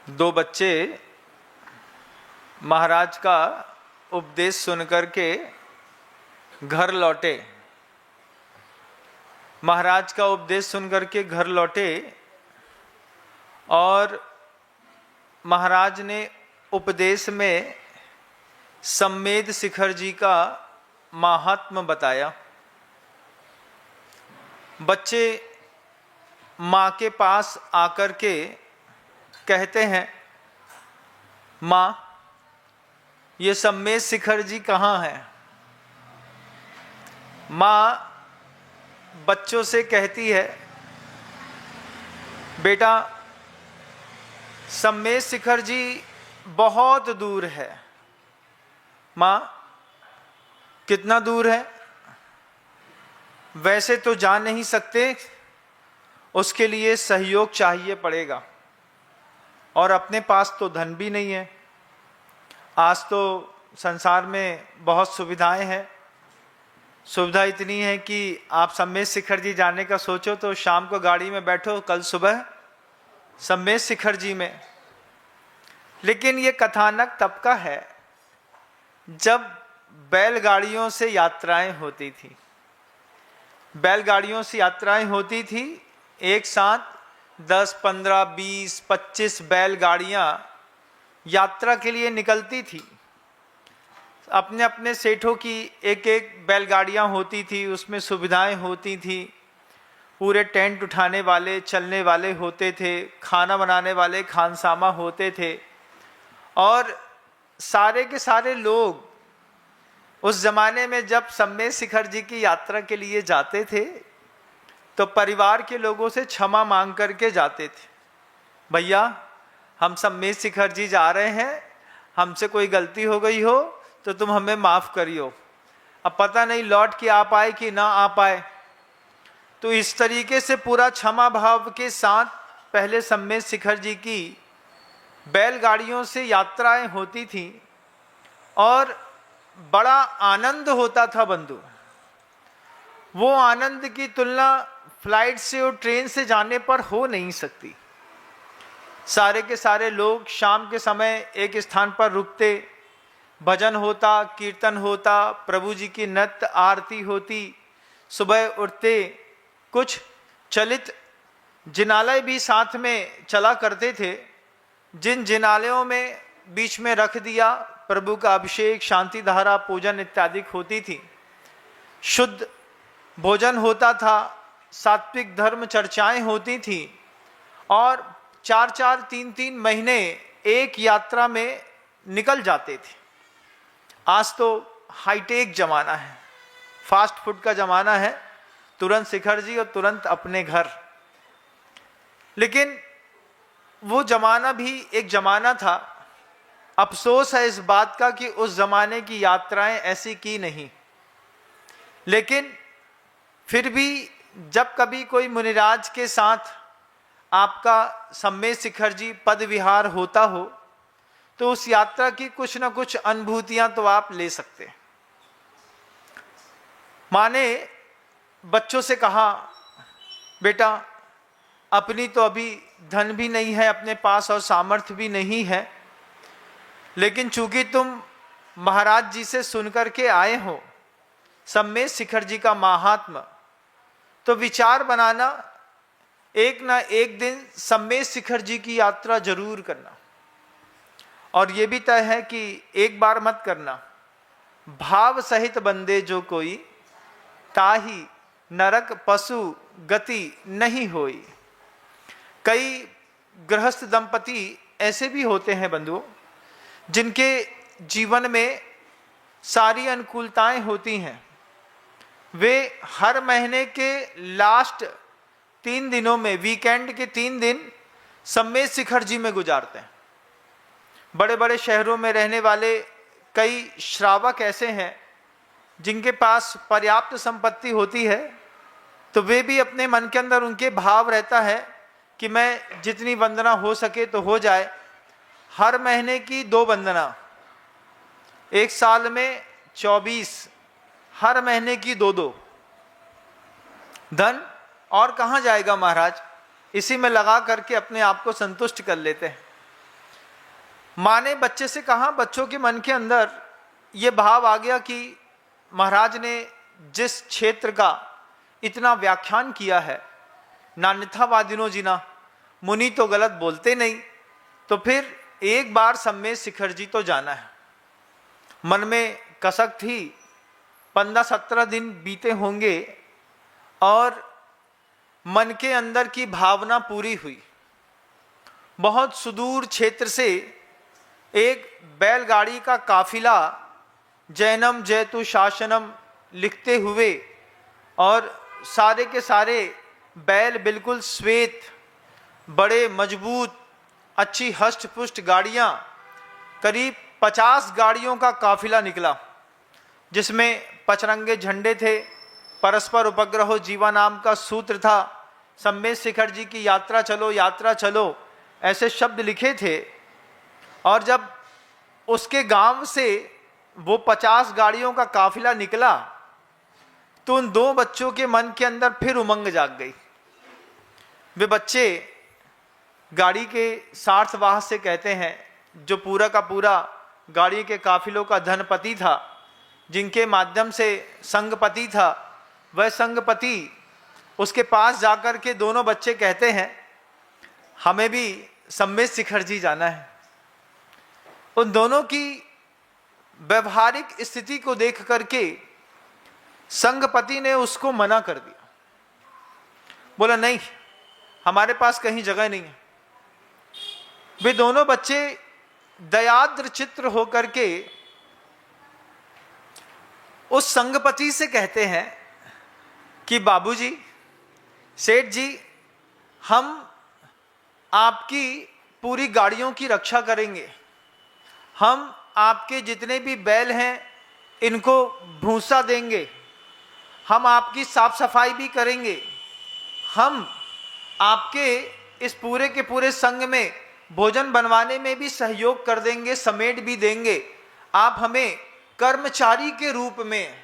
दो बच्चे महाराज का उपदेश सुनकर के घर लौटे। महाराज का उपदेश सुनकर के घर लौटे और महाराज ने उपदेश में सम्मेद शिखर जी का महात्म्य बताया। बच्चे माँ के पास आकर के कहते हैं, माँ ये सम्मेद शिखर जी कहाँ है। माँ बच्चों से कहती है, बेटा सम्मेद शिखर जी बहुत दूर है। माँ कितना दूर है? वैसे तो जा नहीं सकते, उसके लिए सहयोग चाहिए पड़ेगा और अपने पास तो धन भी नहीं है। आज तो संसार में बहुत सुविधाएं हैं। सुविधा इतनी है कि आप सम्मेद शिखर जी जाने का सोचो तो शाम को गाड़ी में बैठो, कल सुबह सम्मेद शिखर जी में। लेकिन ये कथानक तब का है जब बैलगाड़ियों से यात्राएं होती थी। बैलगाड़ियों से यात्राएं होती थी, एक साथ 10, 15, 20, 25 बैलगाड़ियां यात्रा के लिए निकलती थी। अपने अपने सेठों की एक एक बैलगाड़ियां होती थी, उसमें सुविधाएं होती थी। पूरे टेंट उठाने वाले, चलने वाले होते थे, खाना बनाने वाले खानसामा होते थे। और सारे के सारे लोग उस जमाने में जब सम्मेद शिखर जी की यात्रा के लिए जाते थे तो परिवार के लोगों से क्षमा मांग करके जाते थे। भैया हम सम्मेद शिखर जी जा रहे हैं, हमसे कोई गलती हो गई हो तो तुम हमें माफ करियो। अब पता नहीं लौट के आ पाए कि ना आ पाए। तो इस तरीके से पूरा क्षमा भाव के साथ पहले सम्मेद शिखर जी की बैलगाड़ियों से यात्राएं होती थी और बड़ा आनंद होता था बंधु। वो आनंद की तुलना फ्लाइट से और ट्रेन से जाने पर हो नहीं सकती। सारे के सारे लोग शाम के समय एक स्थान पर रुकते, भजन होता, कीर्तन होता, प्रभु जी की नृत्य आरती होती। सुबह उठते कुछ चलित जिनालय भी साथ में चला करते थे, जिन जिनालयों में बीच में रख दिया प्रभु का अभिषेक, शांति धारा, पूजन इत्यादि होती थी। शुद्ध भोजन होता था, सात्विक धर्म चर्चाएं होती थी और 4-4, 3-3 महीने एक यात्रा में निकल जाते थे। आज तो हाईटेक जमाना है, फास्ट फूड का जमाना है, तुरंत शिखर जी और तुरंत अपने घर। लेकिन वो जमाना भी एक जमाना था। अफसोस है इस बात का कि उस जमाने की यात्राएं ऐसी की नहीं। लेकिन फिर भी जब कभी कोई मुनिराज के साथ आपका सम्मेद शिखर जी पद विहार होता हो तो उस यात्रा की कुछ ना कुछ अनुभूतियां तो आप ले सकते। माँ ने बच्चों से कहा, बेटा अपनी तो अभी धन भी नहीं है अपने पास और सामर्थ्य भी नहीं है, लेकिन चूंकि तुम महाराज जी से सुनकर के आए हो सम्मेद शिखर जी का महात्म्य, तो विचार बनाना एक ना एक दिन सम्मेद शिखर जी की यात्रा जरूर करना। और ये भी तय है कि एक बार मत करना। भाव सहित बंदे जो कोई, ताही नरक पशु गति नहीं होई। कई गृहस्थ दंपति ऐसे भी होते हैं बंधुओं, जिनके जीवन में सारी अनुकूलताएं होती हैं। वे हर महीने के लास्ट 3 दिनों में, वीकेंड के 3 दिन सम्मेद शिखर जी में गुजारते हैं। बड़े बड़े शहरों में रहने वाले कई श्रावक ऐसे हैं जिनके पास पर्याप्त संपत्ति होती है, तो वे भी अपने मन के अंदर उनके भाव रहता है कि मैं जितनी वंदना हो सके तो हो जाए। हर महीने की 2 वंदना, एक साल में 24, हर महीने की 2-2। धन और कहाँ जाएगा महाराज, इसी में लगा करके अपने आप को संतुष्ट कर लेते हैं। माँ ने बच्चे से कहा, बच्चों के मन के अंदर ये भाव आ गया कि महाराज ने जिस क्षेत्र का इतना व्याख्यान किया है, नान्यथावादिनो जिना, मुनि तो गलत बोलते नहीं, तो फिर एक बार सम्मेद शिखर जी तो जाना है। मन में कसक थी, 15-17 दिन बीते होंगे और मन के अंदर की भावना पूरी हुई। बहुत सुदूर क्षेत्र से एक बैलगाड़ी का काफिला जैनम जयतु शासनम लिखते हुए, और सारे के सारे बैल बिल्कुल श्वेत, बड़े मजबूत, अच्छी हष्ट पुष्ट गाड़ियाँ, करीब 50 गाड़ियों का काफिला निकला, जिसमें पचरंगे झंडे थे, परस्पर उपग्रहो जीवा नाम का सूत्र था, सम्मेद शिखर जी की यात्रा चलो, ऐसे शब्द लिखे थे। और जब उसके गांव से वो 50 गाड़ियों का काफिला निकला, तो उन 2 बच्चों के मन के अंदर फिर उमंग जाग गई। वे बच्चे गाड़ी के सारथवाह से कहते हैं, जो पूरा का पूरा गाड़ी के काफिलों का धनपति था, जिनके माध्यम से संघपति था, वह संघपति उसके पास जाकर के दोनों बच्चे कहते हैं, हमें भी सम्मेद शिखर जी जाना है। उन दोनों की व्यवहारिक स्थिति को देख करके संघपति ने उसको मना कर दिया, बोला नहीं, हमारे पास कहीं जगह नहीं है। वे दोनों बच्चे दयाद्र चित्र होकर के उस संघपति से कहते हैं कि बाबूजी, सेठ जी, हम आपकी पूरी गाड़ियों की रक्षा करेंगे, हम आपके जितने भी बैल हैं इनको भूसा देंगे, हम आपकी साफ सफाई भी करेंगे, हम आपके इस पूरे के पूरे संघ में भोजन बनवाने में भी सहयोग कर देंगे, समेट भी देंगे, आप हमें कर्मचारी के रूप में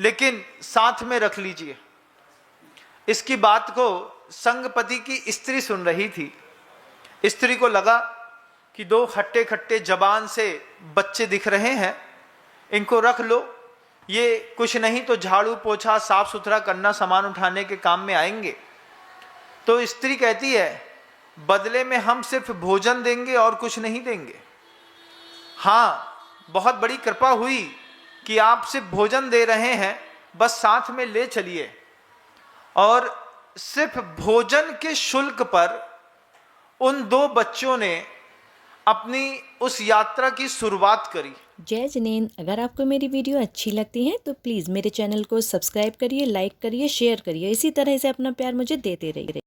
लेकिन साथ में रख लीजिए। इसकी बात को संघपति की स्त्री सुन रही थी। स्त्री को लगा कि 2 खट्टे खट्टे जबान से बच्चे दिख रहे हैं, इनको रख लो, ये कुछ नहीं तो झाड़ू पोछा साफ सुथरा करना, सामान उठाने के काम में आएंगे। तो स्त्री कहती है, बदले में हम सिर्फ भोजन देंगे और कुछ नहीं देंगे। हाँ, बहुत बड़ी कृपा हुई कि आप सिर्फ भोजन दे रहे हैं, बस साथ में ले चलिए। और सिर्फ भोजन के शुल्क पर उन 2 बच्चों ने अपनी उस यात्रा की शुरुआत करी। जय जिनेंद्र, अगर आपको मेरी वीडियो अच्छी लगती है तो प्लीज़ मेरे चैनल को सब्सक्राइब करिए, लाइक करिए, शेयर करिए। इसी तरह से अपना प्यार मुझे देते रहिए।